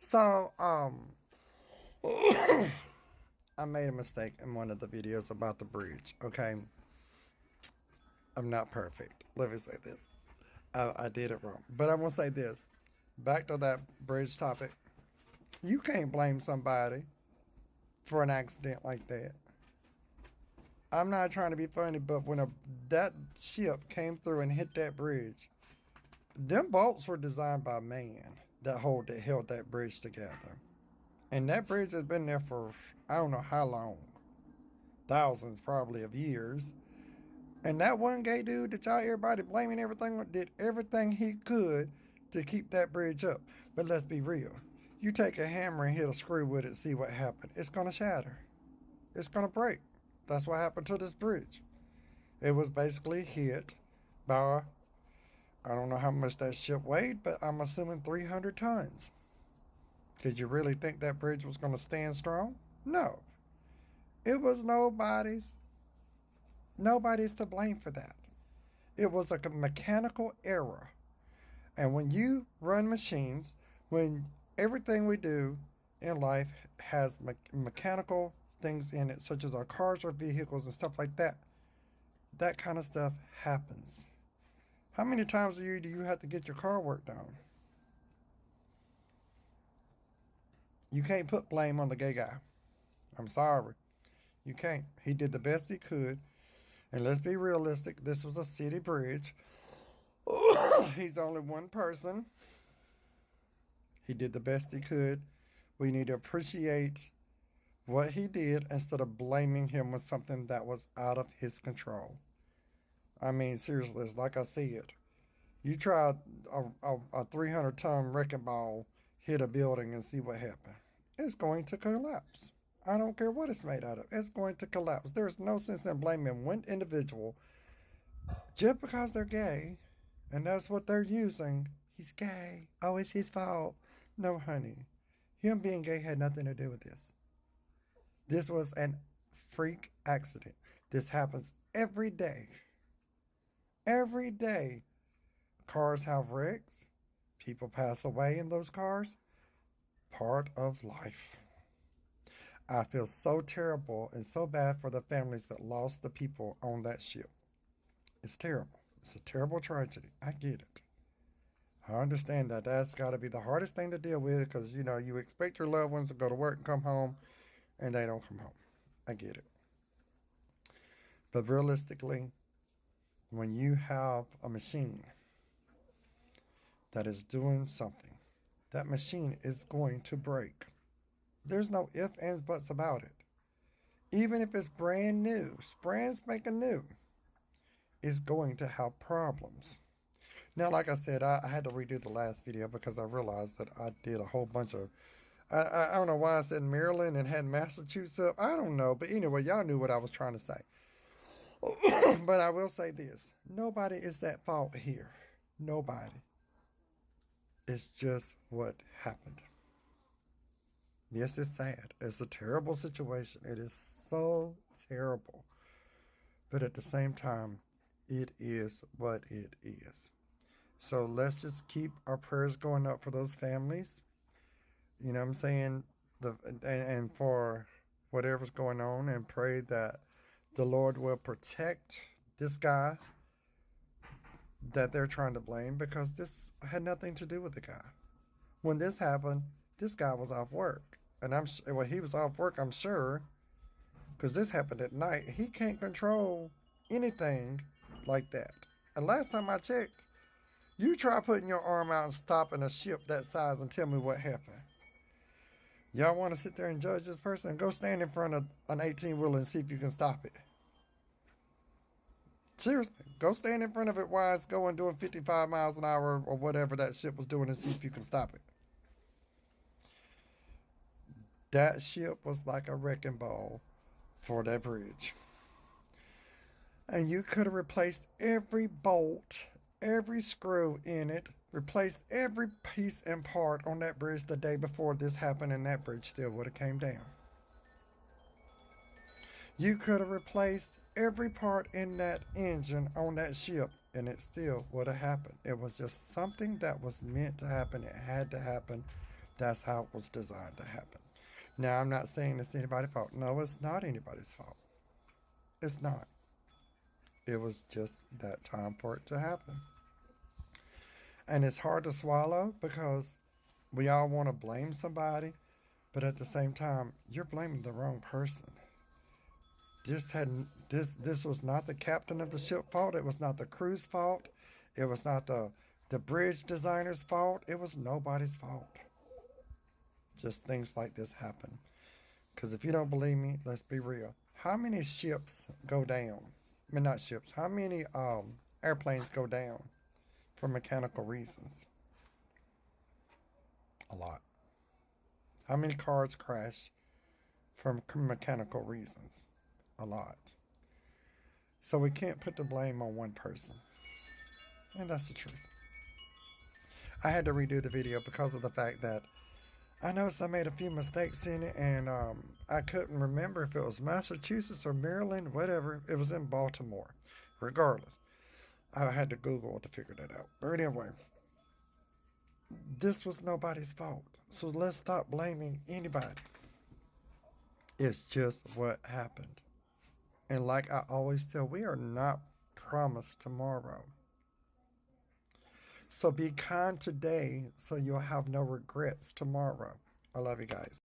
So, I made a mistake in one of the videos about the bridge. Okay, I'm not perfect. Let me say this. I did it wrong, but I'm gonna say this. Back to that bridge topic. You can't blame somebody for an accident like that. I'm not trying to be funny, but when that ship came through and hit that bridge, them bolts were designed by man that held that bridge together. And that bridge has been there for I don't know how long, thousands probably of years. And that one gay dude that y'all everybody blaming everything did everything he could to keep that bridge up. But let's be real. You take a hammer and hit a screw with it, see what happened. It's gonna shatter. It's gonna break. That's what happened to this bridge. It was basically hit by I don't know how much that ship weighed, but I'm assuming 300 tons. Did you really think that bridge was gonna stand strong? No. It was nobody's to blame for that. It was a mechanical error. And when you run machines, when everything we do in life has mechanical things in it, such as our cars or vehicles and stuff like that, that kind of stuff happens. How many times a year do you have to get your car worked on? You can't put blame on the gay guy. I'm sorry. You can't. He did the best he could. And let's be realistic, this was a city bridge. He's only one person. He did the best he could. We need to appreciate what he did instead of blaming him with something that was out of his control. I mean, seriously, it's like I said. You try a 300-ton wrecking ball hit a building and see what happened. It's going to collapse. I don't care what it's made out of. It's going to collapse. There's no sense in blaming one individual just because they're gay and that's what they're using. He's gay. Oh, it's his fault. No, honey. Him being gay had nothing to do with this. This was an freak accident. This happens every day. Every day. Cars have wrecks. People pass away in those cars. Part of life. I feel so terrible and so bad for the families that lost the people on that ship. It's terrible. It's a terrible tragedy. I get it. I understand that that's got to be the hardest thing to deal with because, you expect your loved ones to go to work and come home and they don't come home. I get it. But realistically, when you have a machine that is doing something, that machine is going to break. There's no ifs, ands, buts about it. Even if it's brand new, brand spanking new, it's going to have problems. Now, like I said, I had to redo the last video because I realized that I did a whole bunch of. I don't know why I said Maryland and had Massachusetts up. I don't know. But anyway, y'all knew what I was trying to say. But I will say this nobody is at fault here. Nobody. It's just what happened. Yes, it's sad. It's a terrible situation. It is so terrible. But at the same time, it is what it is. So let's just keep our prayers going up for those families. You know what I'm saying? And for whatever's going on, and pray that the Lord will protect this guy that they're trying to blame because this had nothing to do with the guy. When this happened, this guy was off work. And when he was off work, I'm sure, because this happened at night, he can't control anything like that. And last time I checked, you try putting your arm out and stopping a ship that size and tell me what happened. Y'all want to sit there and judge this person? Go stand in front of an 18-wheeler and see if you can stop it. Seriously, go stand in front of it while it's going doing 55 miles an hour or whatever that ship was doing and see if you can stop it. That ship was like a wrecking ball for that bridge. And you could have replaced every bolt, every screw in it, replaced every piece and part on that bridge the day before this happened, and that bridge still would have came down. You could have replaced every part in that engine on that ship, and it still would have happened. It was just something that was meant to happen. It had to happen That's how it was designed to happen. Now, I'm not saying it's anybody's fault. No, it's not anybody's fault. It's not. It was just that time for it to happen. And it's hard to swallow because we all want to blame somebody, but at the same time, you're blaming the wrong person. This was not the captain of the ship fault. It was not the crew's fault. It was not the bridge designer's fault. It was nobody's fault. Just things like this happen. Because if you don't believe me, let's be real. How many ships go down? I mean, not ships. How many airplanes go down for mechanical reasons? A lot. How many cars crash for mechanical reasons? A lot. So we can't put the blame on one person. And that's the truth. I had to redo the video because of the fact that I noticed I made a few mistakes in it, and I couldn't remember if it was Massachusetts or Maryland, whatever. It was in Baltimore. Regardless, I had to Google to figure that out. But anyway, this was nobody's fault. So let's stop blaming anybody. It's just what happened. And like I always tell, we are not promised tomorrow. So be kind today so you'll have no regrets tomorrow. I love you guys.